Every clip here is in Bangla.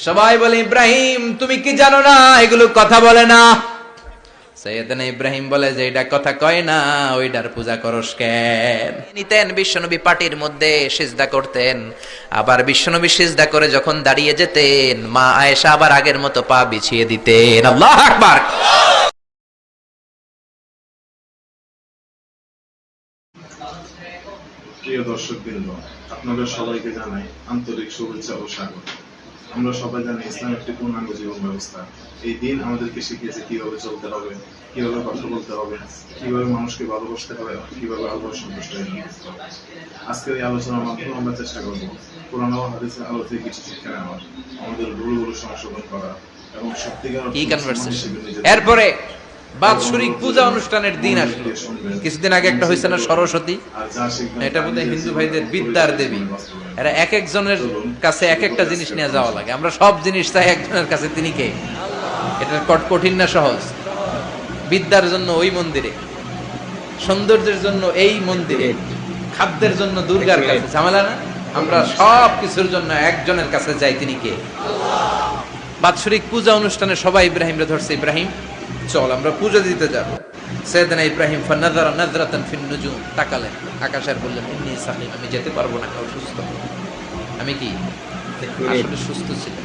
সবাই বলে ইব্রাহিম তুমি কি জানো না এগুলো কথা বলে না। সৈয়দনা ইব্রাহিম বলে যে এটা কথা কয় না, ওইটার পূজা করস কেন? নিতেন বিশ্বনবী পাটির মধ্যে সিজদা করতেন, আবার বিশ্বনবী সিজদা করে যখন দাঁড়িয়ে যেতেন মা আয়েশা আবার আগের মতো পা বিছিয়ে দিতেন। আল্লাহু আকবার। প্রিয় দর্শকবৃন্দ, আপনাদের সবাইকে জানাই আন্তরিক শুভেচ্ছা ও স্বাগত। আমরা সবাই জানি ইসলাম একটি পূর্ণাঙ্গ জীবন ব্যবস্থা। এই দিন আমাদেরকে শিখিয়েছে কিভাবে চলতে হবে, কিভাবে কথা বলতে হবে, কিভাবে মানুষকে ভালোবাসতে হবে, কিভাবে আল্লাহর সন্তুষ্ট করতে হবে। আজকের এই আলোচনার মাধ্যমে আমরা চেষ্টা করব কোরআন ও হাদিসের আলো থেকে কিছু শিক্ষা নেওয়ার, আমাদের ভুলগুলো সংশোধন করা এবং সত্যিকার এরপরে বাৎসরিক পূজা অনুষ্ঠানের দিন আসলো। কিছুদিন আগে একটা হয়েছে না সরস্বতী, এটা বোধহয় হিন্দু ভাইদের বিদ্যার দেবী। এরা এক একজনের কাছে এক একটা জিনিস নিয়ে যাওয়া লাগে। আমরা সব জিনিস চাই একজনের কাছে, তিনি কে? এটা কঠিন না সহজ? বিদ্যার জন্য ওই মন্দিরে, সৌন্দর্যের জন্য এই মন্দিরে, খাদ্যের জন্য দুর্গার কাছে, ঝামেলা না? আমরা সব কিছুর জন্য একজনের কাছে যাই, তিনি কে? বাৎসরিক পূজা অনুষ্ঠানে সবাই ইব্রাহিমরে ধরছে, ইব্রাহিম চল আমরা পূজা দিতে যাব। সাইয়েদনা ইব্রাহিম ফানাযারা নাযরাতান ফিন নুজুম, তাকালেন আকাশের, বললেন ইন্নী সাকিম, আমি যেতে পারবো না, অসুস্থ। আমি কি আসলে সুস্থ ছিলেন?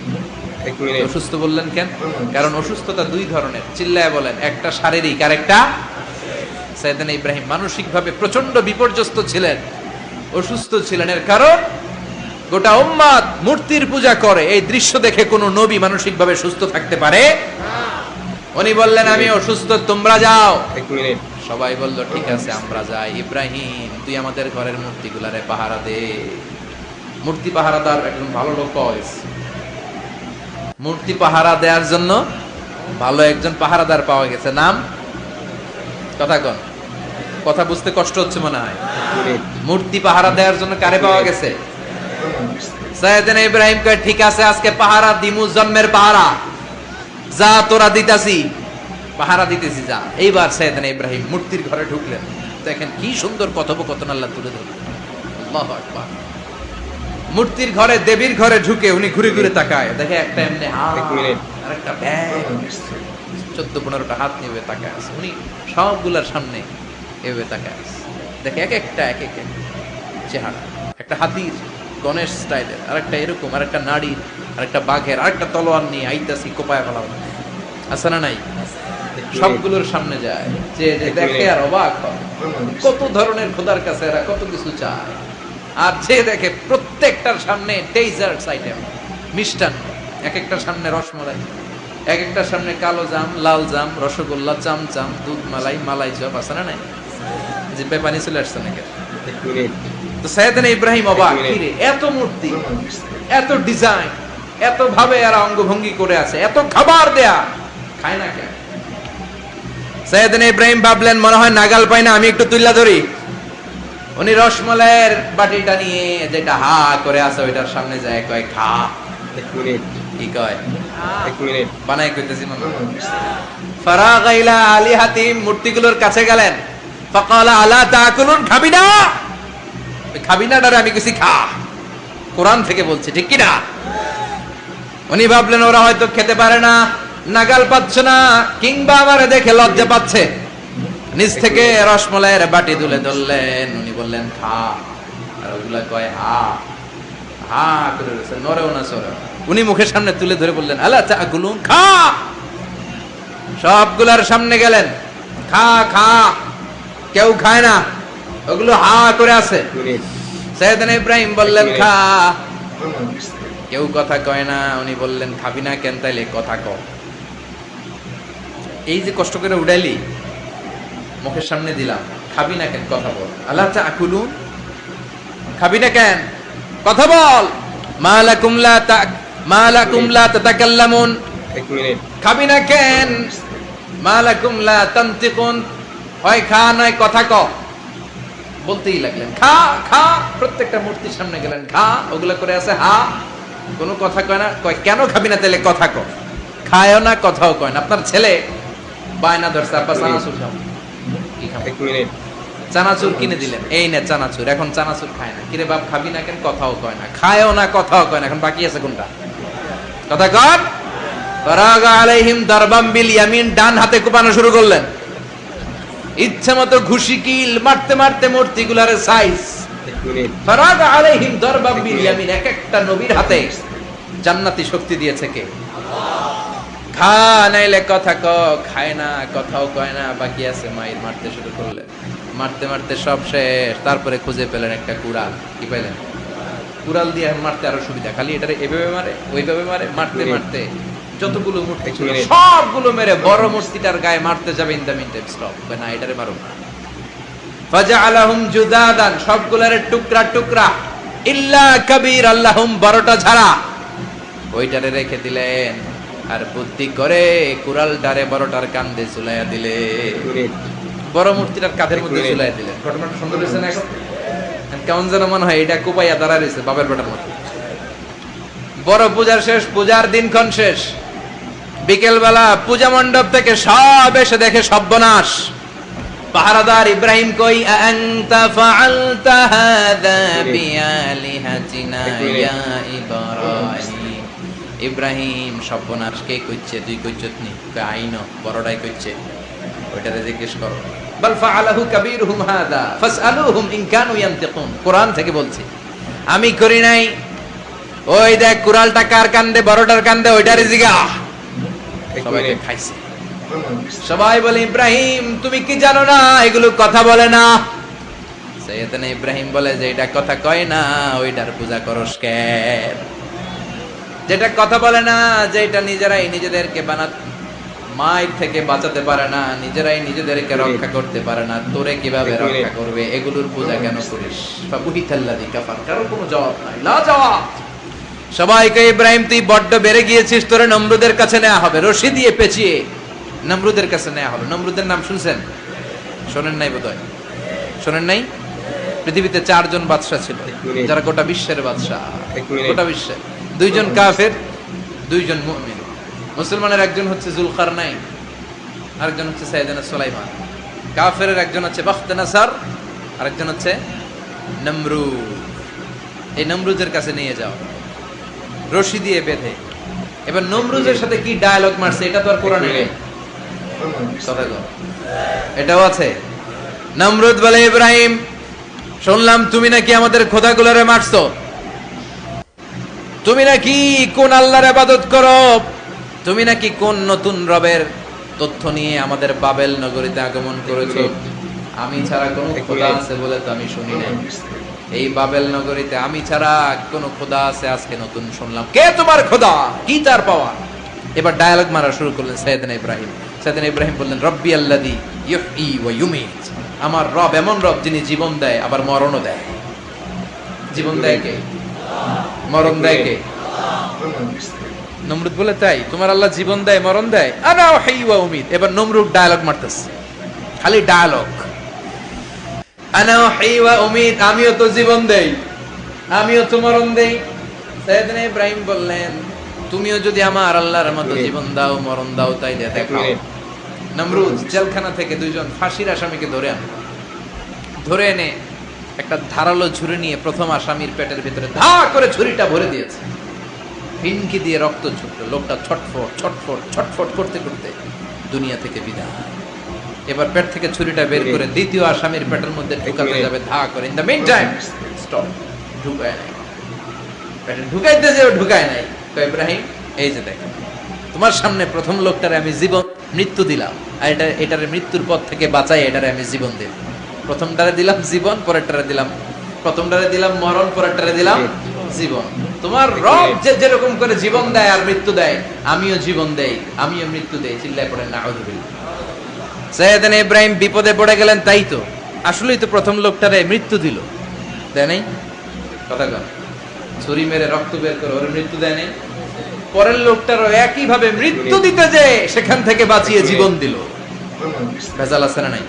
অসুস্থ বললেন কেন? কারণ অসুস্থতা দুই ধরনের, চিল্লায় বলেন। একটা শারীরিক আর একটা। সাইয়েদনা ইব্রাহিম মানসিকভাবে প্রচন্ড বিপর্যস্ত ছিলেন, অসুস্থ ছিলেন। এর কারণ গোটা উম্মাত মূর্তির পূজা করে, এই দৃশ্য দেখে কোনো নবী মানসিকভাবে সুস্থ থাকতে পারে? উনি বললেন আমি অসুস্থ, তোমরা যাও। সবাই বলল ঠিক আছে আমরা যাই। ইব্রাহিম তুই আমাদের ঘরের মূর্তিগুলারে পাহারা দে। মূর্তি পাহারাদার একজন ভালো লোক পাওয়া গেছে, মূর্তি পাহারা দেওয়ার জন্য ভালো একজন পাহারাদার পাওয়া গেছে। নাম কথা কন, কথা বুঝতে কষ্ট হচ্ছে মনে হয়। মূর্তি পাহারা দেওয়ার জন্য কারে পাওয়া গেছে? সাইয়েদনা ইব্রাহিম কয় ঠিক আছে আজকে পাহারা দিমু, জন্মের পাহারা, যা তোরা দিতাছি, পাহারা দিতেছি যা। এইবার সাইয়েদনা ইব্রাহিম মূর্তির ঘরে ঢুকলেন। দেখেন কি সুন্দর কথোপকথন আল্লাহ তুলে ধরলেন। আল্লাহু আকবার। মূর্তির ঘরে, দেবীর ঘরে ঢুকে উনি ঘুরে ঘুরে তাকায়, দেখে একটা এমনি হাত আর একটা ব্যাগ, 14-15টা হাত নিয়ে তাকায় আছে। উনি সবগুলার সামনে এভাবে তাকায় আছে, দেখে এক একটা এক এক চেহারা, একটা হাতির গণেশ স্টাইলের, আর একটা এরকম, আর একটা নারীর, আর একটা বাঘের, আর একটা তলোয়ার নিয়ে আইতাছি কোপায় ফেলাম আছে না নাই? সবগুলোর সামনে যায়, যে দেখে আর অবাক হয় কত ধরনের খোদার কাছে এরা কত কিছু চায়। আর যে দেখে প্রত্যেকটার সামনে ডেজার্টস আইটেম, মিষ্টান্ন, এক একটার সামনে রসমলাই, এক একটার সামনে কালো জাম, লাল জাম, রসগোল্লা, চামচাম, দুধ মালাই, মালাই চপ আছে না নাই? যে পানি চলে আসছে নাকি? তো সাইয়েদনা ইব্রাহিম অবাক, কি রে এত মূর্তি, এত ডিজাইন, এত ভাবে এরা অঙ্গভঙ্গি করে আছে, এত খাবার দেয়া, খায় না কেন? সাইয়েদনা ইব্রাহিম ভাবলেন মনে হয় নাগাল পাই না, আমি একটু তুল্লা ধরি। উনি রসমলাইয়ের বাটিটা নিয়ে, যেটা হা করে আছে ওইটার সামনে যায়, কয় খা। কি কয়? বানাই কইতেছি মনে। ফারাগা ইলা আলিহাতিম, মূর্তিগুলোর কাছে গেলেন। ফাকালা আলা তাকুলুন, খাবি না? খাবি না ডারে আমি কিছু খা, কোরআন থেকে বলছে, ঠিক কি না? উনি ভাবলেন ওরা হয়তো খেতে পারে না, নাগাল পাচ্ছে না, কিংবা আমারে দেখে লজ্জা পাচ্ছে। নিজ থেকে রসমলাইয়ের বাটি তুলে ধরলেন, উনি বললেন খা, আর ওগুলা কয় হা হা করে রয়েছে, নরেও না সরেও। উনি মুখের সামনে তুলে ধরে বললেন আলা তাকুলুন, খা। সবগুলার সামনে গেলেন, খা খা। কেউ খায় না, ওগুলো হা করে আছে। সাইয়েদনা ইব্রাহিম বললেন খা, কেউ কথা কয় না। উনি বললেন খাবি না কেন? তাইলে কথা ক। এই যে কষ্ট করে উড়াইলি, মুখের সামনে দিলাম, খাবি না কেন? কথা বল। আল্লাহ তাকুলুন, খাবি না কেন? কথা বল। মালাকুম লা তাতাকাল্লামুন, খাবি না কেন? মালাকুম লা তানতিকুন, হয় খা নয় কথা ক। বলতেই লাগলেন খা খা। প্রত্যেকটা মূর্তির সামনে গেলেন, খা। ওগুলা করে আছে হা, কোনো কথা কয় না। কয় কেন খাবি না? তাহলে কথা ক। খায়ও না, কথাও কয় না। আপনার ছেলে বায়না ধরছে, আব্বা চানাচুর খাও। কি খাও? চানাচুর কিনে দিলেন, এই নে চানাচুর। এখন চানাচুর খায় না। কিরে বাপ খাবি না কেন? কথাও কয় না, খায়ও না, কথাও কয় না। এখন বাকি আছে কোনটা? কথা কর। ফারাগা আলাইহিম দারবাম বিল ইয়ামিন, ডান হাতে কোপানো শুরু করলেন। ইচ্ছা মতো ঘুষি কিল মারতে মারতে মূর্তিগুলার সাইজ। ফারাগা আলাইহিম দারবাম বিল ইয়ামিন, এক একটা নবীর হাতে জান্নাতি শক্তি দিয়েছে কে? খা নাইলে কথা ক, খায় না, কথাও কয় না, বাকি আছে মাইর। মারতে শুরু করলেন, মারতে মারতে সব শেষ। তারপরে খুঁজে পেলেন একটা কুড়াল। কি পাইলেন? কুড়াল দিয়ে মারতে আরো সুবিধা, খালি এটারে এভাবে মারে ওইভাবে মারে, মারতে মারতে যতগুলো মূর্তি ছিল সবগুলো মেরে বড় মূর্তিটার গায়ে মারতে যাবে, in the meantime stop, না এটারে মারো। ফাজআলাহুম জুদাদান, সবগুলোরে টুকরা টুকরা, ইল্লা কাবীর আল্লাহুম, বড়টা ছাড়া ওইটারে রেখে দিলেন। আর বুদ্ধি করে কুড়ালটারে বড়টার কাঁধে ঝুলাইয়া দিলে, বড় মূর্তিটার কাঁধের মধ্যে ঝুলাইয়া দিলেন। ঘটনাটা সুন্দর হয়েছে না? কেমন যেন মনে হয় এটা কোপাইয়া দাঁড়া রয়েছে বাপের বেটার মতো। বড় পূজার শেষ, পূজার দিনক্ষণ শেষ। বিকেল বেলা পূজা মণ্ডপ থেকে সব এসে দেখে সর্বনাশ। পাহারাদার ইব্রাহিম কই, আনতা ফাআলতা হাযা বিআলিহাতিনা ইয়া ইব্রাহিম। ইব্রাহিম, সর্বনাশ কে কইছে? তুই কইছত নি? আইনো বড়টাই কইছে, ওইটাতে জিজ্ঞেস করো। বাল ফাআলাহু কাবীরুহুম হাযা ফাসআলুহুম ইন কানু ইয়ানতিকুন। কোরআন থেকে বলছি, আমি করি নাই। ওই দেখ কুড়ালটা কার কান্দে? বড়টার কান্দে, ওইটারে জিগা। সবাইকে খাইছে। সবাই বলে, ইব্রাহিম তুমি কি জানো না এগুলো কথা বলে না? সাইয়েদনা ইব্রাহিম বলে যে এটা কথা কয় না, ওইটার পূজা করস কেন? যেটা কথা বলে না, যেটা নিজেরাই নিজেদেরকে মায়ের থেকে বাঁচাতে পারে না, নিজেরাই নিজেদেরকে রক্ষা করতে পারে না, তোরে কিভাবে রক্ষা করবে? এগুলোর পূজা কেন করিস? ফাবুহিতাল্লাযী কাফার, কারো কোনো জবাব নাই, লা জবাব। সবাইকে, ইব্রাহিম তুই বড্ড বেড়ে গিয়েছিস, তোরে নমরুদের কাছে নেওয়া হবে, রশি দিয়ে পেঁচিয়ে নমরুদের কাছে নেওয়া হলো। নমরুদের নাম শুনছেন? শোনেন নাই বোধহয়, শোনেন নাই? পৃথিবীতে 4 জন বাদশা ছিল, যারা গোটা বিশ্বের বাদশা। গোটা বিশ্বের 2 জন কাফের, 2 জন মুমিন। মুসলমানের একজন হচ্ছে যুলকারনাইন, আরেকজন হচ্ছে সাইয়েদনা সুলাইমান। কাফেরের একজন হচ্ছে বাখতানাসার, আরেকজন হচ্ছে নমরুদ। এই নমরুদের কাছে নিয়ে যাও, রশি দিয়ে বেঁধে। এবার নমরুদের সাথে কি ডায়ালগ মারছে এটা তো আর কোরআনে নেই। কথা কও, এটাও আছে। নমরুদ বলে, ইব্রাহিম শুনলাম তুমি নাকি আমাদের খোদাগুলোরে মারছো, তুমি নাকি কোন আল্লাহর ইবাদত করো, তুমি নাকি কোন নতুন রবের তথ্য নিয়ে আমাদের বাবেল নগরীতে আগমন করেছো। আমি ছাড়া কোন খোদা আছে বলে তো আমি শুনি নাই। এই বাবেল নগরীতে আমি ছাড়া কোন খোদা আছে আজকে নতুন শুনলাম। কে তোমার খোদা? কি তার পাওয়া? এবার ডায়ালগ মারা শুরু করলেন সাইয়েদনা ইব্রাহিম। সাইয়েদনা ইব্রাহিম বললেন, রব্বি আল্লাযী ইউহয়ী ওয়া ইউমীত, আমার রব এমন রব যিনি জীবন দেয় আবার মরণও দেয়। জীবন দেয় কে? মরণ দেয় কে? নমরুদ বলে, তাই তোমার আল্লাহ জীবন দেয় মরণ দেয়? আনা উহয়ী ওয়া উমীত। এবার নমরুদ ডায়ালগ মারতেছে, খালি ডায়ালগ। আনা উহয়ী ওয়া উমীত, আমিও তো জীবন দেই, আমিও তো মরণ দেই। সাইয়েদনা ইব্রাহিম বললেন, তুমিও যদি আমার আল্লাহর মতো জীবন দাও মরণ দাও তাইলে দেখাও। নমরুদ জেলখানা থেকে 2 জন ফাঁসির আসামিকে ধরে এনে একটা ধারালো ছুরি নিয়ে প্রথম আসামির পেটের ভিতরে ধা করে ছুরিটা ভরে দিয়েছে। ফিনকি দিয়ে রক্ত ছুটলো। লোকটা ছটফট ছটফট ছটফট করতে করতে দুনিয়া থেকে বিদায়। এবার পেট থেকে ছুরিটা বের করে দ্বিতীয় আসামির পেটের মধ্যে ঢুকাতে যাবে ধা করে। In the meantime stop, ঢুকায় নাই, পেটে ঢুকাইতে যেও ঢুকায় নাই। তো ইব্রাহিম, এই যে দেখো তোমার সামনে প্রথম লোকটারে আমি জীবন মৃত্যু দিলাম, আর এটারে মৃত্যুর পথ থেকে বাঁচাই, এটারে আমি জীবন দিলাম। প্রথমটারে দিলাম জীবন, পরেরটারে দিলাম, প্রথমটারে দিলাম মরণ, পরেরটারে দিলাম জীবন। তোমার রব যেরকম করে জীবন দেয় আর মৃত্যু দেয়, আমিও জীবন দেই, আমিও মৃত্যু দেই। চিল্লায় পড়েন নাউযুবিল্লাহ। সাইয়েদনা ইব্রাহিম বিপদে পড়ে গেলেন। তাই তো, আসলেই তো প্রথম লোকটারে মৃত্যু দিল, দেয় নাই? কথা কন, ছুরি মেরে রক্ত বের করে ওর মৃত্যু দেয় নাই? পরের লোকটারও একই ভাবে মৃত্যু দিতে যে সেখান থেকে বাঁচিয়ে জীবন দিল। ভেজাল আছে না নাই?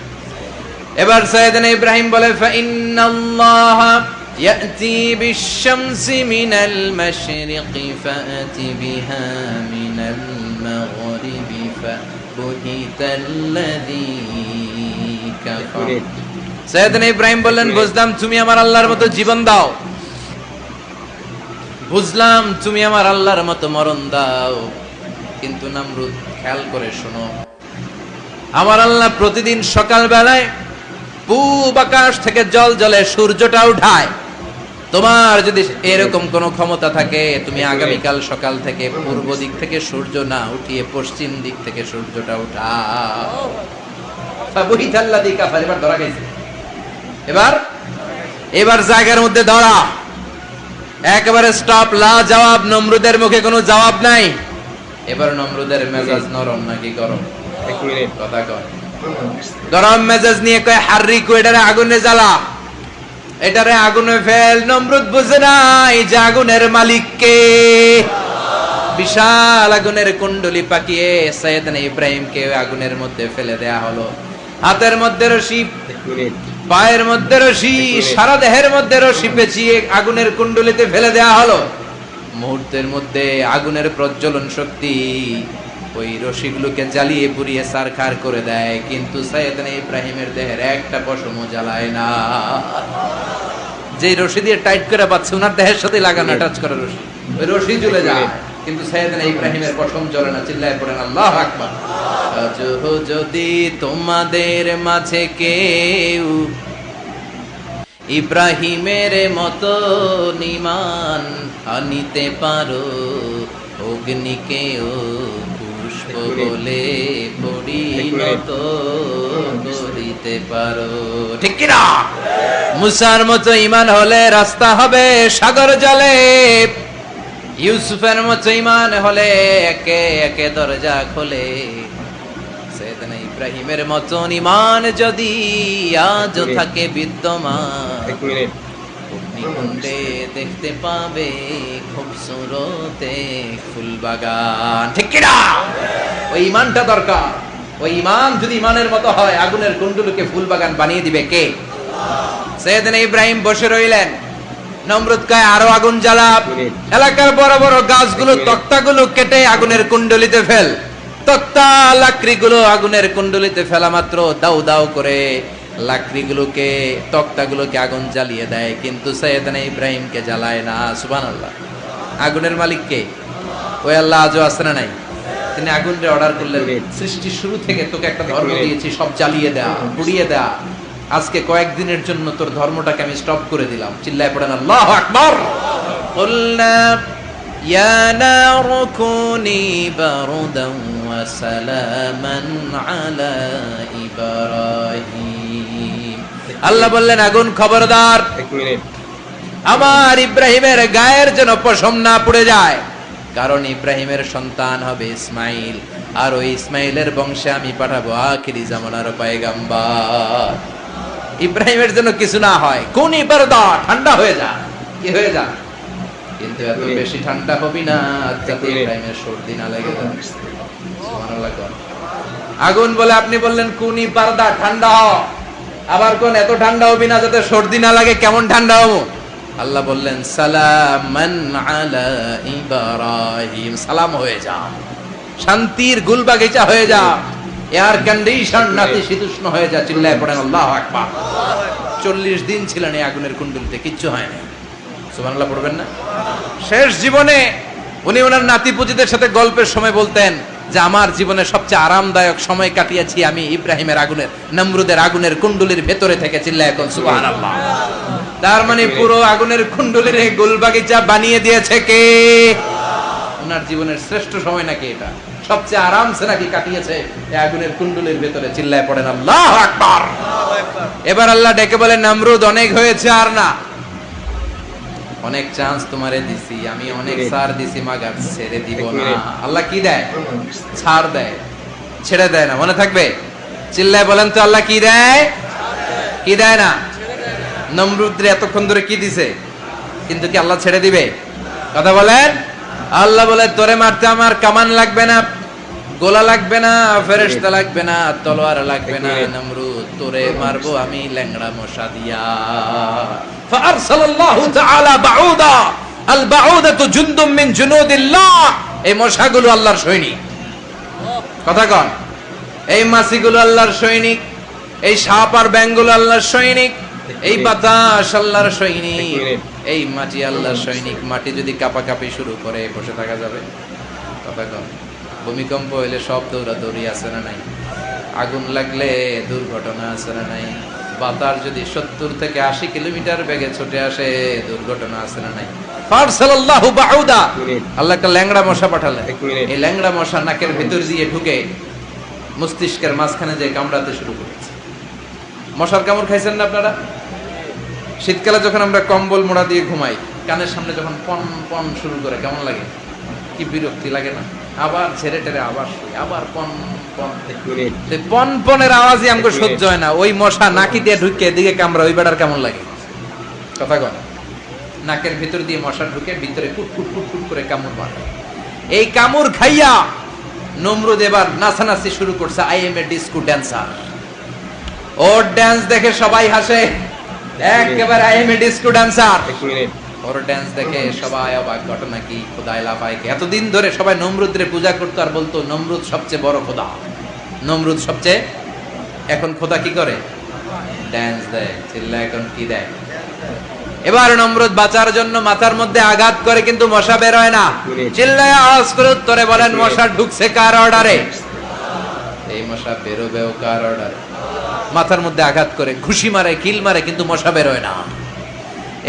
এবার সাইয়েদনা ইব্রাহিম বলে, ফাইন্নাল্লাহ ইয়াতি বিশ-শামসি মিনাল মাশরিকি ফাআতি বিহা মিনাল মাগরিবি ফাবুহিতাল্লাযী কাফার। সাইয়েদনা ইব্রাহিম বললেন, বুঝলাম তুমি আমার আল্লাহর মতো জীবন দাও, বুঝলাম তুমি আমার আল্লাহর মতো মরণ দাও, কিন্তু নমরুদ খেয়াল করে শোনো, আমার আল্লাহ প্রতিদিন সকাল বেলায় পূব আকাশ থেকে জল জলে সূর্যটা উঠায়। তোমার যদি এরকম কোন ক্ষমতা থাকে, তুমি আগামীকাল সকাল থেকে পূর্ব দিক থেকে সূর্য না উঠিয়ে পশ্চিম দিক থেকে সূর্যটা উঠাও। ফাবুহিতাল্লাযী কাফার, এবার ধরা গেছে। এবার জায়গার মধ্যে ধরা, একেবারে স্টপ, লা জবাব। নমরুদের মুখে কোনো জবাব নাই। এবার নমরুদের মেজাজ নরম নাকি গরম? এক মিনিট কথা কয়। গরম মেজাজ নিয়ে কয় হাররিকু, এটারে আগুনে জ্বালা, এটারে আগুনে ফেল। নমরুদ বুঝে নাই যে আগুনের মালিক কে। বিশাল আগুনের কুণ্ডলি পাকিয়ে সাইয়েদনা ইব্রাহিমকে আগুনের মধ্যে ফেলে দেয়া হলো। হাতের মধ্যে রশি, এক মিনিট পায়ের মধ্যে রশি, সারা দেহের মধ্যে রশি পেঁচিয়ে আগুনের কুণ্ডলিতে ফেলে দেয়া হলো। মুহূর্তের মধ্যে আগুনের প্রজ্বলন শক্তি ওই রশিগুলোকে জ্বালিয়ে পুড়িয়ে সারখার করে দেয়, কিন্তু সাইয়েদনা ইব্রাহিমের দেহের একটা পশমও জ্বালায় না। যে রশি দিয়ে টাইট করে পাচ্ছে, ওনার দেহের সাথে লাগানো টাচ করা রশি, ওই রশি জ্বলে যায়, কিন্তু সাইয়েদনা ইব্রাহিমের পশম জ্বলে না। চিল্লায় পড়েন আল্লাহু আকবার। যদি তোমাদের মাঝে কেউ ইব্রাহিমের মতো ঈমান আনিতে পারো, অগ্নিকেও পুষ্প বলে পরিণত করিতে পারো, ঠিক কিনা? মুসার মতো ঈমান হলে রাস্তা হবে সাগর জলে, ইউসুফের মতো ঈমান হলে একে একে দরজা খোলে। সাইয়েদনা ইব্রাহিমের মতন ঈমান যদি আজও থাকে বিদ্যমান, এক মিনিট অগ্নিকুণ্ডে দেখতে পাবে খুবসুরতে ফুল বাগান, ঠিক কিনা? ওই ঈমানটা দরকার। ওই ঈমান যদি ঈমানের মতো হয়, আগুনের কুণ্ডলকে ফুল বাগান বানিয়ে দিবে কে? সাইয়েদনা ইব্রাহিম বসে রইলেন। নমরুদ কয় আরো আগুন জ্বালা, এলাকার বড় বড় গাছগুলো তক্তাগুলো কেটে আগুনের কুণ্ডলিতে ফেল। তক্তা লাকড়িগুলো আগুনের কুণ্ডলিতে ফেলা মাত্র দাউ দাউ করে লাকড়িগুলোকে, তক্তাগুলোকে আগুন জ্বালিয়ে দেয়, কিন্তু সাইয়েদনা ইব্রাহিমকে জ্বালায় না। সুবহানাল্লাহ। আগুনের মালিক কে? ওই আল্লাহ আজও আছে না নাই? তিনি আগুনরে অর্ডার করলেন, সৃষ্টি শুরু থেকে তোকে একটা ধর্ম দিয়েছি, সব জ্বালিয়ে দেয়া, পুড়িয়ে দেয়া, আজকে কয়েকদিনের জন্য তোর ধর্মটাকে আমি স্টপ করে দিলাম। চিল্লায় পড়েন আল্লাহু আকবার। কুলনা ইয়া নারু কুনি বারদান ওয়া সালামান আলা ইব্রাহিম। আল্লাহ বললেন আগুন খবরদার, এক মিনিট আমার ইব্রাহিমের গায়ের যেন পশম না পুড়ে যায়, কারণ ইব্রাহিমের সন্তান হবে ইসমাইল, আর ওই ইসমাইলের বংশে আমি পাঠাবো আখিরি জামানার পয়গাম্বার। ইব্রাহিমের জন্য কিছু না হয়, কোন ইবারদা ঠান্ডা হয়ে যা, কি হয়ে যা, কিন্তু এত বেশি ঠান্ডা হবি না যাতে ইব্রাহিমের সর্দি না লেগে যায়। সুবহানাল্লাহ। আগুন বলে আপনি বললেন কোন ইবারদা ঠান্ডা হ, আবার কোন এত ঠান্ডা হবি না যাতে সর্দি না লাগে। কেমন ঠান্ডা হবো? আল্লাহ বললেন সালামান আলা ইব্রাহিম, সালাম হয়ে যা, শান্তির গুলবাগিচা হয়ে যা, এয়ার কন্ডিশন নাতিশীতোষ্ণ হয়ে যা। চিল্লায় পড়েন আল্লাহু আকবার। 40 দিন ছিলেন এই আগুনের কুণ্ডলিতে, কিচ্ছু হয় না। সুবহানাল্লাহ পড়বেন না? শেষ জীবনে উনি ওনার নাতিপুতিদের সাথে গল্পের সময় বলতেন যে আমার জীবনে সবচেয়ে আরামদায়ক সময় কাটিয়েছি আমি ইব্রাহিমের আগুনের, নমরুদের আগুনের কুণ্ডলির ভেতরে থেকে। চিল্লায় এখন সুবহানাল্লাহ। তার মানে পুরো আগুনের কুণ্ডলির গুলবাগিচা বানিয়ে দিয়েছে কে? ওনার জীবনের শ্রেষ্ঠ সময় নাকি এটা? সবচেয়ে আরামসে নাকি কাটিয়েছে এই আগুনের কুণ্ডলির ভেতরে। চিল্লায় পড়েন আল্লাহু আকবার। এবার আল্লাহ ডেকে বলেন নমরুদ অনেক হয়েছে, আর না, অনেক চান্স তোমারে দিছি আমি, অনেক ছাড় দিছি, মাগার ছেড়ে দিব না। আল্লাহ কি দেয়? ছাড় দেয়, ছেড়ে দেয় না। মনে থাকবে? চিল্লায় বলেন তো আল্লাহ কি দেয়? কি দেয় না? নমরুদরে এতক্ষণ ধরে কি দিছে, কিন্তু কি আল্লাহ ছেড়ে দিবে? কথা বলেন। আল্লাহ বলে তোরে মারতে আমার কামান লাগবে না, গোলা লাগবে না, ফেরেশতা লাগবে না, তলোয়ার লাগবে না, নমরুদ তোরে মারবো আমি ল্যাংড়া মশা দিয়া। ফাআরসালাল্লাহু তাআলা বাউদা, আল বাউদাতু জুনদুম মিন জুনুদিল্লাহ। এই মশাগুলো আল্লাহর সৈনিক। কথা কন। এই মাছিগুলো আল্লাহর সৈনিক, এই সাপ আর ব্যাঙগুলো আল্লাহর সৈনিক, এই বাতাস আল্লাহর সৈনিক। এই মাটি আল্লাহর সৈনিক, মাটি যদি কাঁপাকাঁপি শুরু করে বসে থাকা যাবে? কথা কম। ভূমিকম্প হইলে সব দৌড়াদৌড়ি আছে না নাই? আগুন লাগলে দুর্ঘটনা আছে না নাই? বাতাস যদি 70 থেকে 80 কিলোমিটার বেগে ছুটে আসে দুর্ঘটনা আছে না নাই? ফারসালাল্লাহু বাউদা, আল্লাহ একটা ল্যাংড়া মশা পাঠালেন। এই ল্যাংড়া মশা নাকের ভেতর দিয়ে ঢুকে মস্তিষ্কের মাঝখানে যে কামড়াতে শুরু করেছে। মশার কামড় খাইছেন না আপনারা? শীতকালে যখন আমরা কম্বল মোড়া দিয়ে ঘুমাই, কানের সামনে যখন পন পন শুরু করে কেমন লাগে? কি বিরক্তি লাগে না? আবার ছেড়ে টেরে আবার শুই, আবার পন পন। সেই পন পনের আওয়াজই আমাকে সহ্য হয় না। ওই মশা নাকি দিয়ে ঢুকে এদিকে কামড়া, ওই বেড়ার কেমন লাগে? কথা কন। নাকের ভিতর দিয়ে মশা ঢুকে ভিতরে ফুট ফুট ফুট ফুট করে কামড় মারে। এই কামড় খাইয়া নমরুদ এবার নাচানাচি শুরু করছে। I M A disco dancer. Or dance দেখে সবাই হাসে, একেবারে I M A disco dancer. Or dance দেখে সবাই অবাক। ঘটনা কি? খোদাই লাফাইকে এতদিন ধরে সবাই নমরুদরে পূজা করতো আর বলতো নমরুদ সবচেয়ে বড় খোদা, নমরুদ সবচেয়ে। এখন খোদা কি করে? ড্যান্স দেয়। চিল্লা এখন কি দেয়? এবার নমরুদ বাঁচার জন্য মাথার মধ্যে আঘাত করে, কিন্তু মশা বের হয় না। চিল্লায় আওয়াজ করে উত্তরে বলেন, মশা ঢুকছে কার অর্ডারে? এই মশা বেরোবেও কার অর্ডারে? মাথার মধ্যে আঘাত করে ঘুষি মারে, কিল মারে, কিন্তু মশা বের হয় না।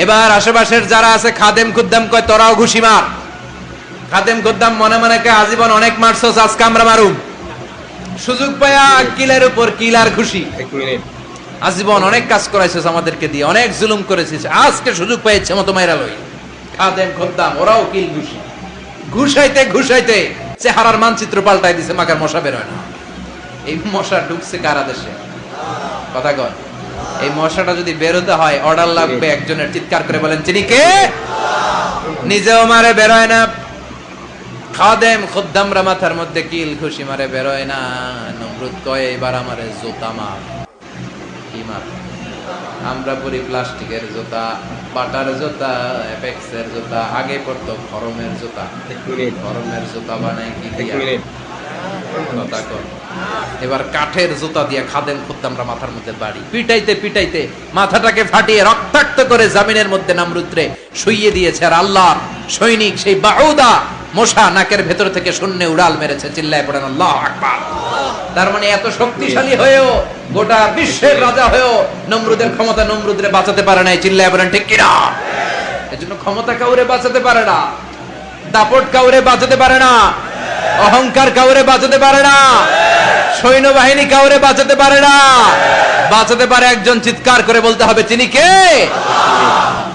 এবার আশেপাশের যারা আছে খাদেম খুদ্দাম কয়, তোরাও ঘুষি মার। খাদেম খুদ্দাম মনে মনে কয়, আজীবন অনেক মারছস, আজকে আমরা মারুম। সুযোগ পায়া কিলের উপর কিল আর ঘুষি। আজীবন অনেক কাজ করাইছিস আমাদেরকে দিয়ে, অনেক জুলুম করেছিস, আজকে সুযোগ পেয়েছে মতো মাইরা লই। খাদেম খুদ্দাম ওরাও কিল ঘুষি। ঘুষাইতে ঘুষাইতে চেহারার মানচিত্র পাল্টাই দিছে, মাকার মশা বের হয় না। এই মশা ঢুকছে কারা দেশে? কথা কন। এই মশাটা যদি বেরোতে হয় অর্ডার লাগবে একজনের। চিৎকার করে বলেন, চিনি কে? নিজেও মারে, বেরোয় না। খাদেম খুদ্দামরা মাথার মধ্যে কিল ঘুষি মারে, বেরোয় না। নমরুদ কয়, এবার আমারে জুতা মার। কি মার? আমরা পরি প্লাস্টিকের জুতা, বাটার জুতা, অ্যাপেক্সের জুতা, আগে পড়তো খরমের জুতা। খরমের জুতা বানায় কি দিয়া? কথা কর। এবার কাঠের জুতা দিয়ে খাদেম খুদ্দামরা মাথার মধ্যে বাড়ি। পিটাইতে পিটাইতে মাথাটাকে ফাটিয়ে রক্তাক্ত করে জামিনের মধ্যে নমরুদরে শুইয়ে দিয়েছে। আর আল্লাহর সৈনিক সেই বাউদা মশা নাকের ভেতর থেকে শূন্যে উড়াল মেরেছে। চিল্লায় পড়েন আল্লাহু আকবার। তার মানে এত শক্তিশালী হয়েও, গোটা বিশ্বের রাজা হয়েও নমরুদের ক্ষমতা নমরুদরে বাঁচাতে পারে নাই। চিল্লায় পড়েন ঠিক কিনা? এজন্য ক্ষমতা কাউরে বাঁচাতে পারে না, দাপট কাউরে বাঁচাতে পারে না, অহংকার কাউরে বাঁচাতে পারে না, সৈন্যবাহিনী কাউরে বাঁচাতে পারে না। বাঁচাতে পারে একজন। চিৎকার করে বলতে হবে, তিনি কে?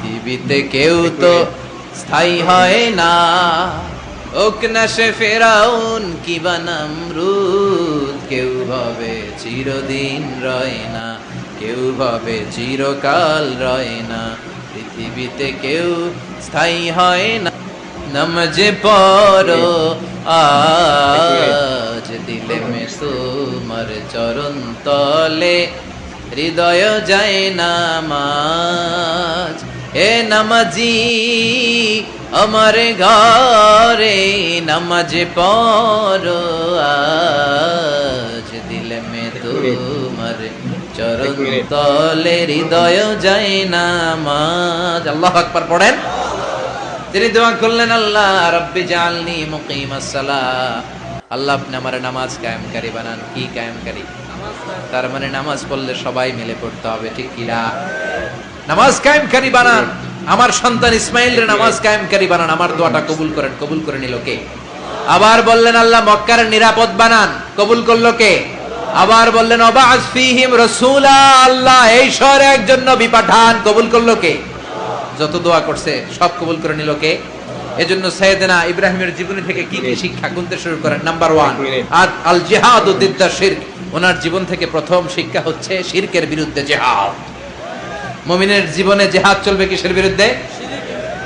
পৃথিবীতে কেউ তো স্থায়ী হয় না, ওক না সে ফেরাউন কিবা নমরুদ। কেউ ভাবে চিরদিন রয় না, কেউ ভাবে চিরকাল রয় না। পৃথিবীতে কেউ স্থায়ী হয় না। নমজে পড়ো আজ দিলে মে তোমার চরণ তলে, হৃদয় যায় নামাজ। এ নামাজি আমার ঘরে, নামাজে পড়ো আজ দিলে মে তোমার চরণ তলে, হৃদয় যায় নামাজ। আল্লাহু আকবার পড়েন। তিনি দোয়া করলেন, আল্লাহ রাব্বি জাআলনি মুকিমাস সালাহ। আল্লাহ আপনি আমার নামাজ কায়েমকারী বানান। কি কায়েমকারী? তার মানে নামাজ পড়লে সবাই মিলে পড়তে হবে, ঠিক কি না? নামাজ কায়েমকারী বানান। আমার সন্তান ইসমাইলের নামাজ কায়েমকারী বানান। আমার দোয়াটা কবুল করেন। কবুল করে নিল কে? আবার বললেন, আল্লাহ মক্কার নিরাপদ বানান। কবুল করলো কে? আবার বললেন, ওয়াবা'আস ফীহিম রাসূলা। আল্লাহ এই শহরে একজন নবী পাঠান। কবুল করলো কে? যত দোয়া করছে সব কবুল করে নিল কে? এজন্য সাইয়েদনা ইব্রাহিমের জীবনী থেকে কি কি শিক্ষা গুনতে শুরু করেন। নাম্বার 1, আল জিহাদু দিদ্দা শিরক। ওনার জীবন থেকে প্রথম শিক্ষা হচ্ছে শিরকের বিরুদ্ধে জিহাদ। মুমিনের জীবনে জিহাদ চলবে কিসের বিরুদ্ধে?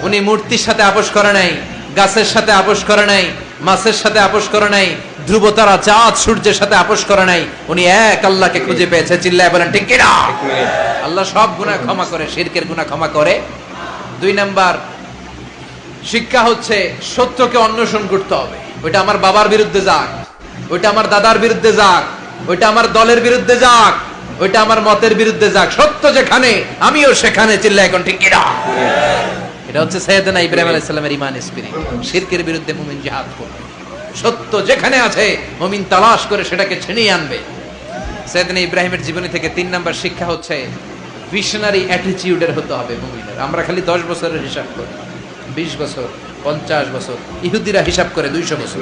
উনি মূর্তির সাথে আপোষ করে নাই, গাছের সাথে আপোষ করে নাই, মাছের সাথে আপোষ করে নাই, ধ্রুব তারা, চাঁদ, সূর্যের সাথে আপোষ করে নাই। উনি এক আল্লাহকে খুঁজে পেয়েছে। চিল্লায় বলেন ঠিক কি না? আল্লাহ সব গুনাহ ক্ষমা করে, শিরকের গুনাহ ক্ষমা করে। 2 নাম্বার শিক্ষা হচ্ছে সত্যকে অন্বেষণ করতে হবে। ওইটা আমার বাবার বিরুদ্ধে যাক, ওইটা আমার দাদার বিরুদ্ধে যাক, ওইটা আমার দলের বিরুদ্ধে যাক, ওইটা আমার মতের বিরুদ্ধে যাক, সত্য যেখানে আমিও সেখানে। চিল্লায় এখন ঠিক কিনা? এটা হচ্ছে সাইয়েদনা ইব্রাহিম আলাইহিস সালামের ঈমান স্পিরিট। শিরকের বিরুদ্ধে মুমিন জিহাদ করবে, সত্য যেখানে আছে মুমিন তালাশ করে সেটাকে ছিনিয়ে আনবে। সাইয়েদনা ইব্রাহিমের জীবনী থেকে 3 নাম্বার শিক্ষা হচ্ছে ভিশনারি অ্যাটিটিউডের হতে হবে মুমিনের। আমরা খালি 10 বছরের হিসাব করি, 20 বছর, 50 বছর, ইহুদিরা হিসাব করে 200 বছর।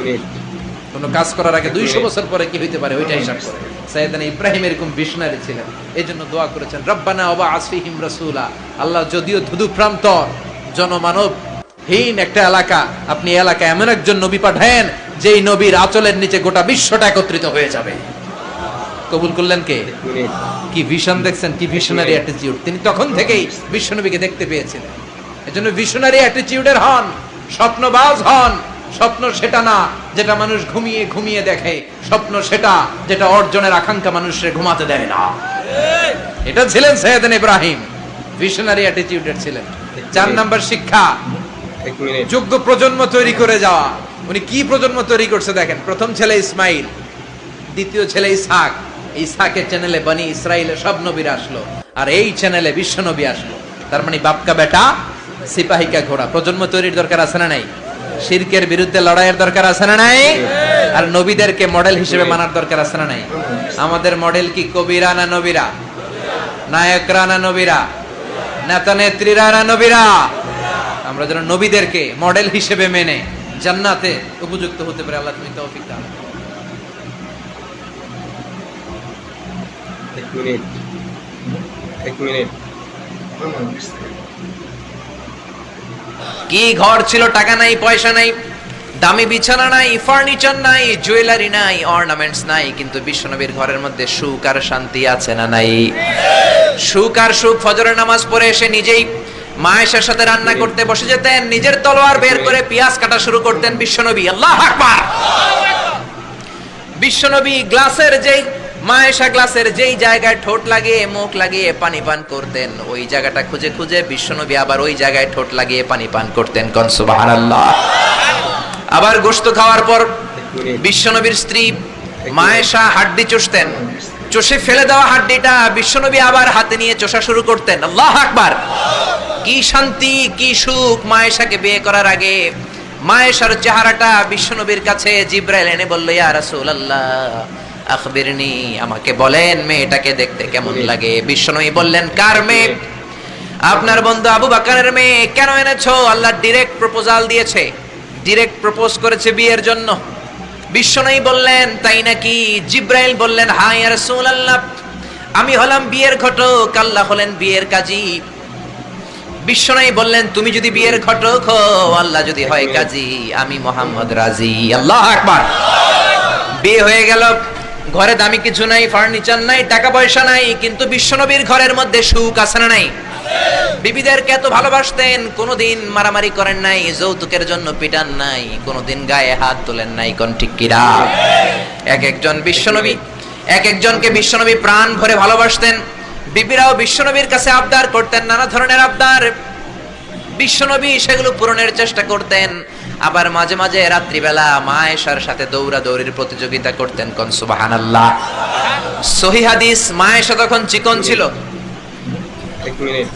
কোনো কাজ করার আগে 200 বছর পরে কি হইতে পারে ওইটা হিসাব করে। সাইয়েদনা ইব্রাহিম এরকম ভিশনারি ছিলেন, এজন্য দোয়া করেছেন রব্বানা ওয়াবআস ফীহিম রাসূলা। আল্লাহ যদিও ধুধুপ্রান্ত জনমানব হীন একটা এলাকা, আপনি এই এলাকায় এমন একজন নবী পাঠায়েন যেই নবীর আঁচলের নিচে গোটা বিশ্বটা একত্রিত হয়ে যাবে। কবুল করলেন কে? কি ভিশন দেখছেন, কি ভিশনারি অ্যাটিটিউড। তিনি তখন থেকেই বিশ্বনবীকে দেখতে পেয়েছিলেন। এজন্য ভিশনারি অ্যাটিটিউডের হন, স্বপ্নবাজ হন। স্বপ্ন সেটা না যেটা মানুষ ঘুমিয়ে ঘুমিয়ে দেখে, স্বপ্ন সেটা যেটা অর্জনের আকাঙ্ক্ষা মানুষকে ঘুমাতে দেয় না। এটা ছিলেন সাইয়েদনা ইব্রাহিম, ভিশনারি অ্যাটিটিউডের ছিলেন। 4 নাম্বার শিক্ষা, যোগ্য প্রজন্ম তৈরি করে যাওয়া। উনি কি প্রজন্ম তৈরি করছে দেখেন। প্রথম ছেলে ইসমাইল, দ্বিতীয় ছেলে ইসহাক। ইসহাকের চ্যানেলে বনি ইসরাইলের সব নবীরা আসলো, আর এই চ্যানেলে বিশ্ব নবী আসলো। তার মানে বাপকা বেটা সিপাহী কা ঘোড়া। প্রজন্ম তৈরির দরকার আছে না নাই? শিরকের বিরুদ্ধে লড়াইয়ের দরকার আছে না নাই? আর নবীদেরকে মডেল হিসেবে মানার দরকার আছে না নাই? আমাদের মডেল কি কবিরা না নবীরা? নায়করা না নবীরা? নেতা নেত্রীরা না নবীরা? আমরা যেন নবীদেরকে মডেল হিসেবে মেনে জান্নাতে উপযুক্ত হতে পারে। আল্লাহ তুমি তৌফিক দাও। এক মিনিট। কি ঘর ছিল, টাকা নাই, পয়সা নাই, দামি বিছানা নাই, ফার্নিচার নাই, জুয়েলারি নাই, অর্নামেন্টস নাই, কিন্তু বিশ্বনবীর ঘরের মধ্যে সুখ আর শান্তি আছে না নাই? সুখ আর সুখ। ফজরের নামাজ পড়ে এসে নিজেই মা আয়েশার সাথে রান্না করতে বসে যেতেন, নিজের তলোয়ার বের করে পেঁয়াজ কাটা শুরু করতেন বিশ্বনবী। আল্লাহু আকবার। বিশ্বনবী গ্লাসের যেই মা আয়েশা গ্লাসের যেই জায়গায় ঠোঁট লাগিয়ে মুখ লাগিয়ে পানি পান করতেন, ওই জায়গাটা খুঁজে খুঁজে বিশ্বনবী আবার ওই জায়গায় ঠোঁট লাগিয়ে পানি পান করতেন। কোন সুবহানাল্লাহ। আবার গোশত খাওয়ার পর বিশ্বনবীর স্ত্রী মা আয়েশা হাড্ডি চুষতেন, চষে ফেলে দেওয়া হাড্ডিটা বিশ্বনবী আবার হাতে নিয়ে চষা শুরু করতেন। আল্লাহু আকবার। কি শান্তি, কি সুখ। মা আয়েশাকে বিয়ে করার আগে মা আয়েশার চেহারাটা বিশ্বনবীর কাছে জিবরাইল এনে বলল, ইয়া রাসূলুল্লাহ আখবিরনি, আমাকে বলেন মেয়েটাকে দেখতে কেমন লাগে। বিশ্বনবী বললেন, কার মেয়ে? আপনার বন্ধু আবু বকরের মেয়ে। কেন এনেছো? আল্লাহ ডাইরেক্ট প্রপোজাল দিয়েছে, ডাইরেক্ট প্রপোজ করেছে বিয়ের জন্য। বিশ্বনবী বললেন, তাই নাকি? জিবরাইল বললেন, হ্যাঁ ইয়া রাসূলুল্লাহ, আমি হলাম বিয়ের ঘটক, আল্লাহ হলেন বিয়ের কাজী। বিশ্বনবী বললেন, তুমি যদি বিয়ের ঘটক হও, আল্লাহ যদি হয় কাজী, আমি মুহাম্মদ রাজি। আল্লাহু আকবার। বিয়ে হয়ে গেল। ঘরে দামি কিছু নাই, ফার্নিচার নাই, টাকা পয়সা নাই, কিন্তু বিশ্বনবীর ঘরের মধ্যে সুখ আছে না নাই? বিবিদেরকে এত ভালোবাসতেন, কোনোদিন মারামারি করেন নাই, যৌতুকের জন্য পিটান নাই, কোনোদিন গায়ে হাত তোলেন নাই। কোন ঠিক কিরা? এক একজনকে বিশ্বনবী প্রাণ ভরে ভালোবাসতেন। বিবিরাও বিশ্বনবীর কাছে আবদার করতেন, নানা ধরনের আবদার। বিশ্বনবী সেগুলো পূরণের চেষ্টা করতেন। আবার মাঝে মাঝে রাত্রিবেলা মা আয়েশার সাথে দৌড়াদৌড়ির প্রতিযোগিতা করতেন। কোন সুবহানাল্লাহ। সহিহ হাদিস, মা আয়েশা তখন চিকন ছিল। এক মিনিট।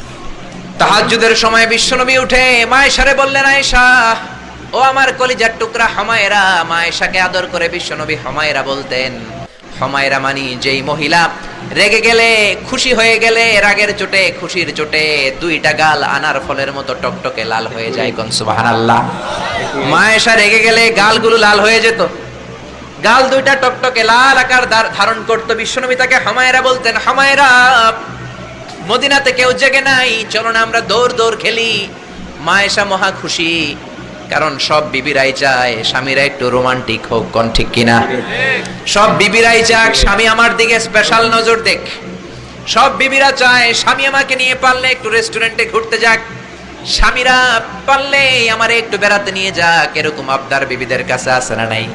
তাহাজ্জুদের সময় বিশ্বনবী উঠে মা আয়েশারে বললেন, আয়েশা ও আমার কলিজার টুকরা হুমায়রা। মা আয়েশাকে আদর করে বিশ্বনবী হুমায়রা বলতেন। হুমায়রা মানে যেই মহিলা রেগে গেলে, খুশি হয়ে গেলে, রাগের চোটে, খুশির চোটে দুইটা গাল আনার ফলের মতো টকটকে লাল হয়ে যায়। কোন সুবহানাল্লাহ। মা আয়েশা রেগে গেলে গালগুলো লাল হয়ে যেত, গাল দুইটা টকটকে লাল আকার ধারণ করত। বিশ্বনবী তাকে হুমায়রা বলতেন, হুমায়রা মদিনাতে কেউ জেগে নাই, চলো না আমরা দৌড় দৌড় খেলি। মা আয়েশা মহা খুশি, কারণ সব বিবিরাই চায় স্বামীরা একটু রোমান্টিক হোক। কোন ঠিক কিনা? সব বিবিরাই চায় স্বামী আমার দিকে স্পেশাল নজর দেখ। সব বিবিরা চায় স্বামী আমাকে নিয়ে পারলে একটু রেস্টুরেন্টে ঘুরতে যাক, স্বামীরা পারলে আমারে একটু বেড়াতে নিয়ে যাক। এরকম আবদার বিবিদের কাছে আছে না নাই?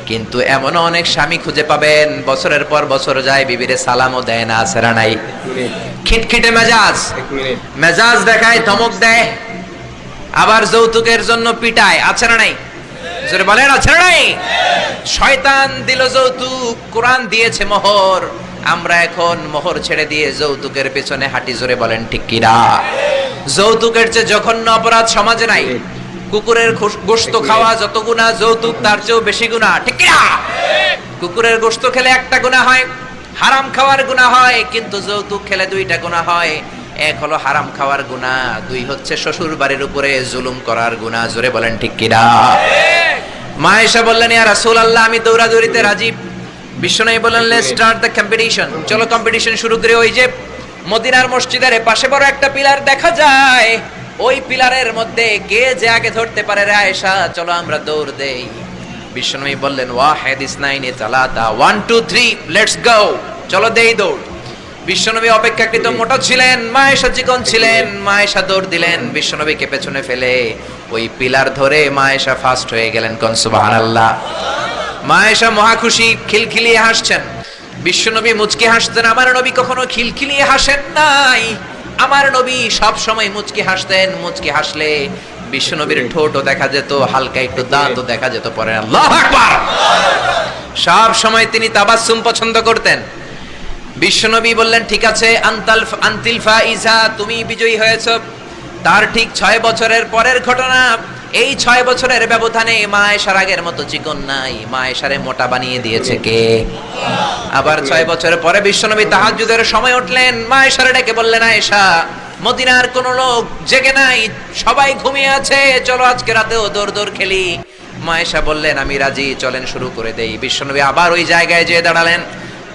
কিন্তু এমনও অনেক স্বামী খুঁজে পাবেন, বছরের পর বছর যায়, বিবিরে সালামও দেয় না। আছে না নাই? খিটখিটে মেজাজ, মেজাজ দেখায়, ধমক দেয়, আবার যৌতুকের জন্য পিটায়। আছে না নাই? জোরে বলেন, আছে না নাই? শয়তান দিল যৌতুক, কোরআন দিয়েছে মোহর। আমরা এখন মোহর ছেড়ে দিয়ে যৌতুকের পেছনে হাঁটি। জোরে বলেন ঠিক কিনা? যৌতুকের চেয়ে জঘন্য অপরাধ সমাজে নাই। কুকুরের গোশত খাওয়া যত গুনাহ, যৌতুক তার চেয়েও বেশি গুনাহ, ঠিক কি না? কুকুরের গোশত খেলে একটা গুনাহ হয়, হারাম খাওয়ার গুনাহ হয়, কিন্তু যৌতুক খেলে দুইটা গুনাহ হয়। এক হলো হারাম খাওয়ার গুনাহ, দুই হচ্ছে শ্বশুর বাড়ির উপরে জুলুম করার গুনাহ। জোরে বলেন ঠিক কি না? মা আয়েশা বললেন, ইয়া রাসূলুল্লাহ, আমি দৌড়াদৌড়িতে রাজি। বিশ্বনবী বললেন, লেটস স্টার্ট দ্য কম্পিটিশন, চলো কম্পিটিশন শুরু করি। ওই যে মদিনার মসজিদের পাশে বড় একটা পিলার দেখা যায়, ওই পিলারের মধ্যে কে যে আগে ধরতে পারে রে আয়েশা, চলো আমরা দৌড় দেই। বিশ্বনবী বললেন, ওয়াহিদ ইসনাইনি সালাতা, 1 2 3 লেটস গো, চলো দেই দৌড়। বিশ্বনবী অপেক্ষাকৃত মোটা ছিলেন, মা আয়েশা চিকন ছিলেন। মা আয়েশা দৌড় দিলেন, বিশ্বনবীকে পেছনে ফেলে ওই পিলার ধরে মা আয়েশা ফার্স্ট হয়ে গেলেন। কোন সুবহানাল্লাহ। মা আয়েশা মহা খুশি, খিলখিলিয়ে হাসছেন। বিশ্বনবী মুচকি হাসতেন। আমার নবী কখনো খিলখিলিয়ে হাসেন নাই, আমার নবী সব সময় মুচকি হাসতেন। মুচকি হাসলে বিশ্বনবীর ঠোঁটও দেখা যেত, হালকা একটু দাঁতও দেখা যেত। পরে আল্লাহু আকবার। সব সময় তিনি তাবাসসুম পছন্দ করতেন। বিশ্বনবী বললেন, ঠিক আছে, আনতিল ফাইজা, তুমি বিজয়ী হয়েছো। তার ঠিক 6 বছরের পরের ঘটনা। এই 6 বছরের ব্যবধানে মা আয়েশার আগের মতো চিকন নাই, মা আয়েশারে মোটা বানিয়ে দিয়েছে কে? আবার 6 বছর পরে বিশ্বনবী তাহাজ্জুদের সময় উঠলেন, মা আয়েশারে ডেকে বললেন, আয়েশা, মদিনার কোন লোক জেগে নাই, সবাই ঘুমিয়ে আছে, চলো আজকে রাতেও দৌড় খেলি। মা আয়েশা বললেন, আমি রাজি, চলেন শুরু করে দেই। বিশ্বনবী আবার ওই জায়গায় যেয়ে দাঁড়ালেন,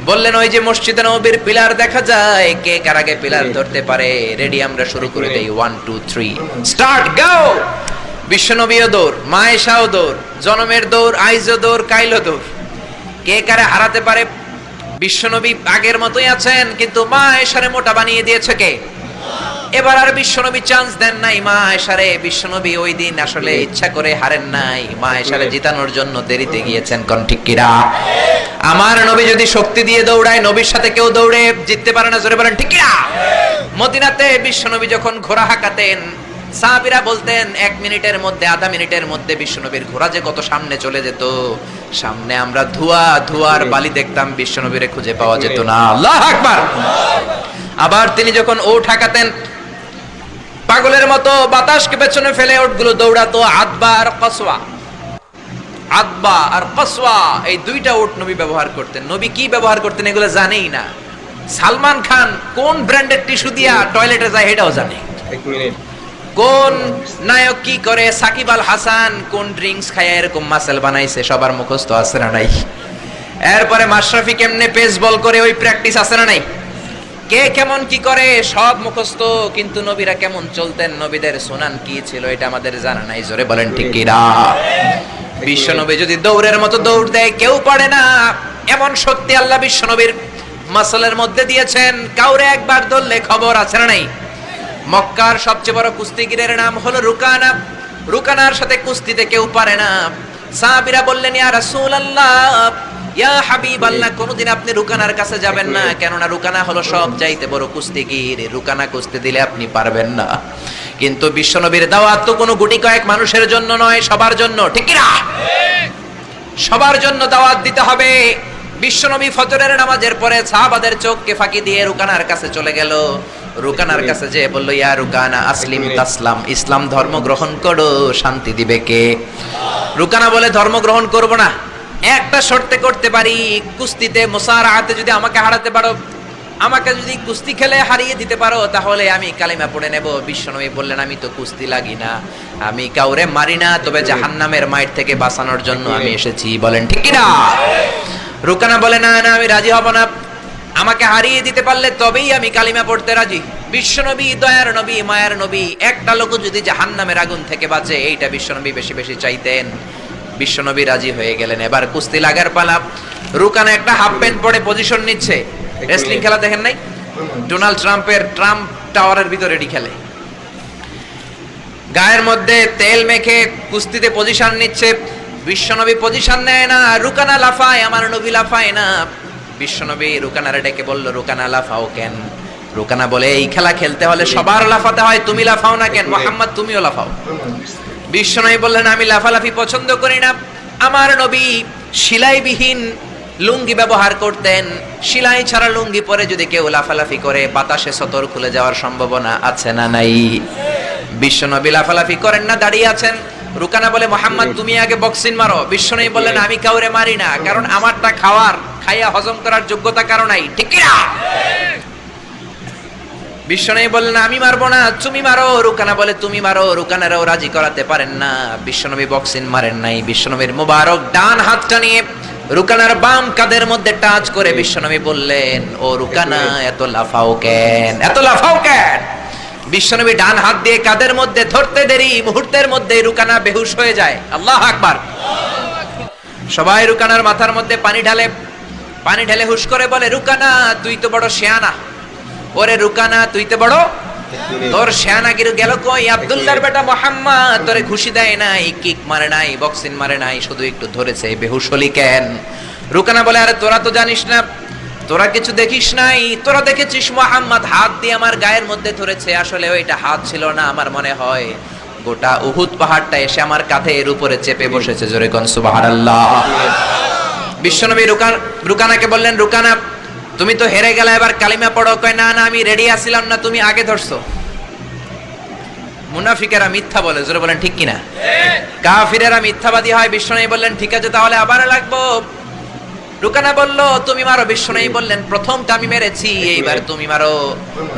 বললেন, ওই যে মসজিদে নববীর পিলার দেখা যায়, কে কার আগে পিলার ধরতে পারে? রেডি, আমরা শুরু করে দেই। 1 2 3 স্টার্ট, গো। বিশ্বনবীও দৌড়, মা আয়েশাও দৌড়, জনমের দৌড়, আইজও দৌড়, কাইলও দৌড়। কে কারে হারাতে পারে? বিশ্বনবী আগের মতোই আছেন, কিন্তু মা আয়েশারে মোটা বানিয়ে দিয়েছে কে? এবার আর বিশ্বনবী চান্স দেন নাই মা আয়েশারে। বিশ্বনবী ওই দিন আসলে ইচ্ছা করে হারেন নাই, মা আয়েশারে জিতানোর জন্য দেরিতে গিয়েছেন। কোন ঠিক কিরা? আমার নবী যদি শক্তি দিয়ে দৌড়ায়, নবীর সাথে কেউ দৌড়ে জিততে পারে না। জোরে বলেন ঠিক কিরা? মদিনাতে বিশ্বনবী যখন ঘোড়া হাঁকাতেন, সাহাবীরা বলতেন 1 মিনিটের মধ্যে, আধা মিনিটের মধ্যে বিশ্বনবীর ঘোড়া যে কত সামনে চলে যেত। সামনে আমরা ধোঁয়ার বালি দেখতাম, বিশ্বনবীরে খুঁজে পাওয়া যেত না। আল্লাহু আকবার। আবার তিনি যখন ওট হাঁকাতেন, পাগলের মতো বাতাসকে পেছনে ফেলে ওটগুলো দৌড়াতো। আদবা আর কসওয়া, এই দুইটা ওট নবী ব্যবহার করতেন। নবী কি ব্যবহার করতেন এগুলো জানেই না। সালমান খান কোন ব্র্যান্ডের টিস্যু দিয়া টয়লেটে যায় এটাও জানে। 1 মিনিট। কোন নায়ক কি করে, সাকিব আল হাসান কোন ড্রিঙ্কস খায় এরকম মাসেল বানাইছে, সবার মুখস্থ আছে না নাই? এরপরে মাশরাফি কেমনে পেস বল করে, ওই প্র্যাকটিস আছে না নাই? কে কেমন কি করে সব মুখস্থ, কিন্তু নবীরা কেমন চলতেন, নবীদের সুনান কি ছিল, এটা আমাদের জানা নাই। জোরে বলেন ঠিক কি না? বিশ্বনবী যদি দৌড়ের মতো দৌড় দেয়, কেউ পারে না। এমন শক্তি আল্লাহ বিশ্বনবীর মাসলের মধ্যে দিয়েছেন, কাউরে একবার ধরলে খবর আছে না নাই? মক্কার সবচেয়ে বড় কুস্তিগিরের নাম হলো রুকানা। রুকানার সাথে কুস্তিতে কেউ পারে না। সাহাবীরা বললেন, ইয়া রাসূলুল্লাহ, ইয়া হাবিবাল্লাহ, কোনদিন আপনি রুকানার কাছে যাবেন না, কেননা রুকানা হলো সব চাইতে বড় কুস্তিগির, রুকানা কুস্তি দিলে আপনি পারবেন না। কিন্তু বিশ্বনবীর দাওয়াত তো কোনো গুটি কয়েক মানুষের জন্য নয়, সবার জন্য, ঠিক কি না? সবার জন্য দাওয়াত দিতে হবে। বিশ্বনবী ফজরের নামাজের পরে সাহাবাদের চোখকে ফাঁকি দিয়ে রুকানার কাছে চলে গেল। রুকানার কাছে যে বলল, ইয়া রুকানা আসলিম তাসলাম, ইসলাম ধর্ম গ্রহণ করো, শান্তি দিবে কে? রুকানা বলে, ধর্ম গ্রহণ করব না, একটা শর্তে করতে পারি, কুস্তিতে মুসারাআতে যদি আমাকে হারাতে পারো, আমাকে যদি কুস্তি খেলে হারিয়ে দিতে পারো, তাহলে আমি কালিমা পড়ে নেব। বিশ্বনবী বললেন, আমি তো কুস্তি লাগি না, আমি কাউরে মারি না, তবে জাহান্নামের মাইর থেকে বাঁচানোর জন্য আমি এসেছি। বলেন ঠিক কি না? রুকানা বলে, না না, আমি রাজি হব না, আমাকে হারিয়ে দিতে পারলে তবেই আমি কালিমা পড়তে রাজি। বিশ্বনবী দয়ার নবী, মায়ার নবী, একটা লোক যদি জাহান্নামের আগুন থেকে বাঁচে, এইটা বিশ্বনবী বেশি বেশি চাইতেন। বিশ্বনবী রাজি হয়ে গেলেন। এবার কুস্তি লাগার পালা। রুকানা একটা হাফ প্যান্ট পরে পজিশন নিচ্ছে। রেসলিং খেলা দেখেন নাই? ডোনাল্ড ট্রাম্পের ট্রাম্প টাওয়ারের ভিতরে এটি খেলে, গায়ের মধ্যে তেল মেখে কুস্তিতে পজিশন নিচ্ছে। বিশ্বনবী পজিশন নেয় না, রুকানা লাফায়, আমার নবী লাফায় না। বিশ্বনবী রুকানারে ডেকে বলল, রুকানা লাফাও কেন? রুকানা বলে, এই খেলা খেলতে হলে সবার লাফাতে হয়, তুমি লাফাও না কেন? মুহাম্মদ তুমিও লাফাও। বিশ্বনবী বললেন, আমি লাফালাফি পছন্দ করি না, আমার নবী সেলাইবিহীন লুঙ্গি ব্যবহার করতেন। সেলাই ছাড়া লুঙ্গি পরে যদি কেউ লাফালাফি করে বাতাসে সতর খুলে যাওয়ার সম্ভাবনা আছে না নাই? বিশ্বনবী লাফালাফি করেন না, দাঁড়িয়ে আছেন। রুকানা বলে, মোহাম্মদ তুমি আগে বক্সিং মারো। বিশ্বনবী বললেন, আমি কাউরে মারি না, কারণ আমারটা খাইয়া হজম করার যোগ্যতা কারো নাই, ঠিক কি না? বিশ্বনবী বললেন, আমি মারবো না, তুমি মারো। রুকানা বলে, তুমি মারো। রুকানারাও রাজি করাতে পারেন না। বিশ্বনবী বক্সিং মারেন নাই। বিশ্বনবীর মুবারক ডান হাতটা নিয়ে রুকানার বাম কাঁধের মধ্যে টাচ করে বিশ্বনবী বললেন, ও রুকানা, এত লাফাও কেন, এত লাফাও কেন? বিশ্বনবী ডান হাত দিয়ে কাঁধের মধ্যে ধরতে দেরি, মুহূর্তের মধ্যে রুকানা বেহুশ হয়ে যায়। আল্লাহু আকবার। সবাই রুকানার মাথার মধ্যে পানি ঢালে হুশ করে বলে, রুকানা তুই তো বড় শিয়ানা। ওরে রুকানা তুই তো বড়, তোর শিয়ানাগিরি গেল কই? আব্দুল্লাহর বেটা মুহাম্মদ তোরে ঘুষি দেয় নাই, কিক মারে নাই, বক্সিং মারে নাই, শুধু একটু ধরেছে, বেহুশ হলি কেন? রুকানা বলে, আরে তোরা তো জানিস না, তোরা কিছু দেখিস নাই, তোরা দেখেছিস মুহাম্মদ হাত দিয়ে আমার গায়ের মধ্যে ধরেছে। আসলে ওইটা হাত ছিল না, আমার মনে হয় গোটা উহুদ পাহাড়টা এসে আমার কাঁধের উপরে চেপে বসেছে। জোরে কোন সুবহানাল্লাহ। বিশ্বনবী রুকানাকে বললেন, রুকানা তুমি তো হেরে গেলে, এবার কালিমা পড়ো। কয়, না না, আমি রেডি আছিলাম না, তুমি আগে ধরছো। মুনাফিকেরা মিথ্যা বলে, জোরে বলেন ঠিক কিনা? কাফিরেরা মিথ্যাবাদী হয়। বিশ্বনবী বললেন, ঠিক আছে তাহলে আবার লাগবো। রুকানা বলল, তুমি মারো। বিশ্বনবী বললেন, প্রথমটা আমি মেরেছি, এইবার তুমি মারো।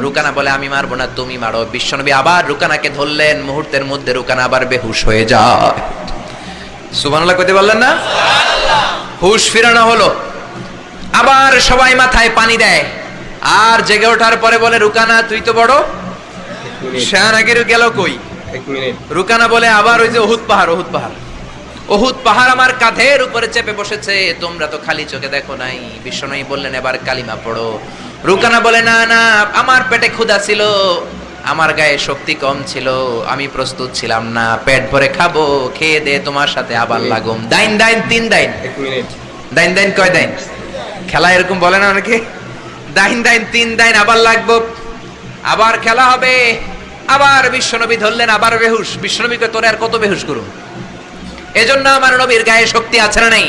রুকানা বলে, আমি মারবো না, তুমি মারো। বিশ্বনবী আবার রুকানাকে ধরলেন। মুহূর্তের মধ্যে রুকানা আবার বেহুশ হয়ে যায়। সুবহানাল্লাহ কইতে বললেন না? হুশ ফিরানো হলো। আবার সবাই মাথায় পানি দেয়। আর জেগে ওঠার পরে বলে, রুকানা তুই তো বড় শিয়ানাগিরি গেল কই? 1 মিনিট। রুকানা বলে, আবার ওই যে উহুদ পাহাড় আমার কাঁধের উপরে চেপে বসেছে, তোমরা তো খালি চোখে দেখো নাই। বিশ্বনবী বললেন, এবার কালিমা পড়ো। রুকানা বলে, না না, আমার পেটে ক্ষুধা ছিল, আমার গায়ে শক্তি কম ছিল, আমি প্রস্তুত ছিলাম না, পেট ভরে খাবো, খেয়ে দে তোমার সাথে আবার লাগুম। দাইন 3 1 মিনিট। দাইন কয় দাইন? খেলা এরকম বলে না অনেকে, দাইন 3 আবার লাগবো, আবার খেলা হবে। আবার বিশ্বনবী ধরলেন, আবার বেহুশ। বিশ্বনবীকে তোরে আর কত বেহুশ করুন? এজন্য আমার নবীর গায়ে শক্তি আছে না নাই?